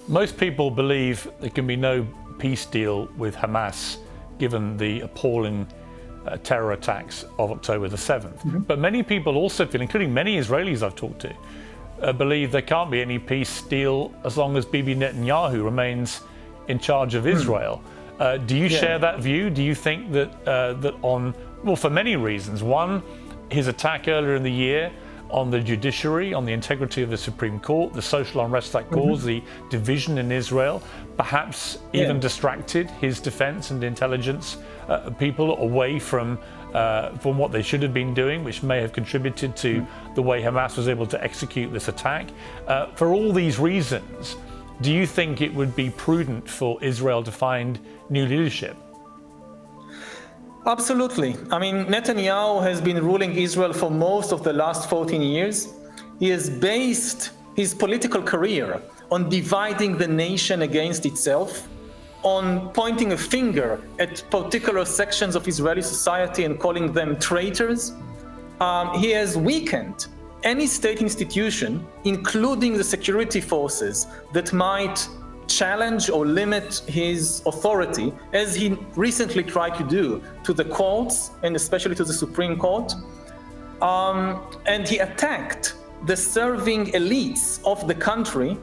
Most people believe there can be no peace deal with Hamas given the appalling terror attacks of October the 7th. Mm-hmm. But many people also feel, including many Israelis I've talked to, believe there can't be any peace deal as long as Bibi Netanyahu remains in charge of Israel. Do you share that view? Do you think that for many reasons. One, his attack earlier in the year on the judiciary, on the integrity of the Supreme Court, the social unrest that caused, the division in Israel, perhaps even distracted his defense and intelligence people away from what they should have been doing, which may have contributed to the way Hamas was able to execute this attack. For all these reasons, do you think it would be prudent for Israel to find new leadership? Absolutely. I mean, Netanyahu has been ruling Israel for most of the last 14 years. He has based his political career on dividing the nation against itself, on pointing a finger at particular sections of Israeli society and calling them traitors. He has weakened any state institution, including the security forces, that might challenge or limit his authority, as he recently tried to do to the courts and especially to the Supreme Court. And he attacked the serving elites of the country,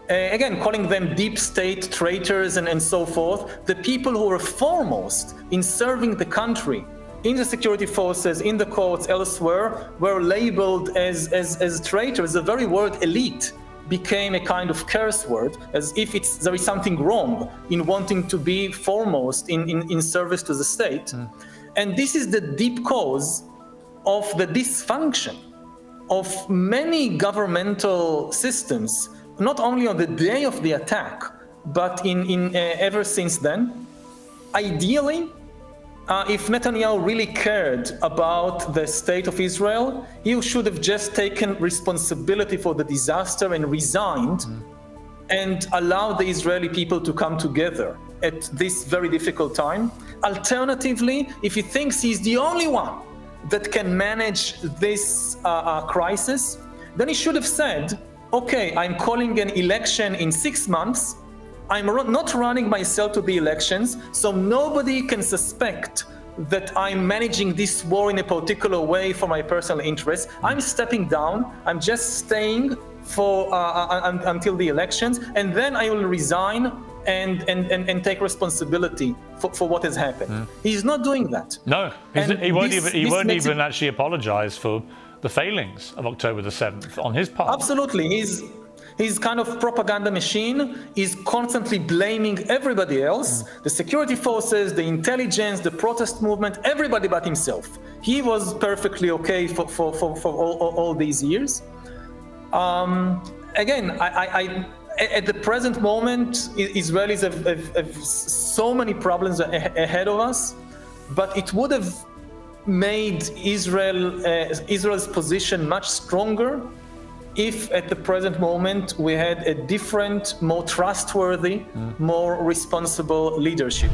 again, calling them deep state traitors and so forth. The people who were foremost in serving the country in the security forces, in the courts, elsewhere, were labeled as traitors. The very word elite became a kind of curse word, as if there is something wrong in wanting to be foremost in service to the state. And this is the deep cause of the dysfunction of many governmental systems, not only on the day of the attack, but in ever since then. Ideally, if Netanyahu really cared about the state of Israel, he should have just taken responsibility for the disaster and resigned and allowed the Israeli people to come together at this very difficult time. Alternatively, if he thinks he's the only one that can manage this crisis, then he should have said, okay, I'm calling an election in 6 months. I'm not running myself to the elections, so nobody can suspect that I'm managing this war in a particular way for my personal interests. I'm stepping down. I'm just staying for until the elections, and then I will resign and take responsibility for what has happened. He's not doing that. No, he won't even actually apologize for the failings of October the 7th on his part. Absolutely. His kind of propaganda machine is constantly blaming everybody else, the security forces, the intelligence, the protest movement, everybody but himself. He was perfectly okay for all these years. Again, at the present moment, Israelis have so many problems ahead of us, but it would have made Israel's position much stronger if at the present moment we had a different, more trustworthy, more responsible leadership.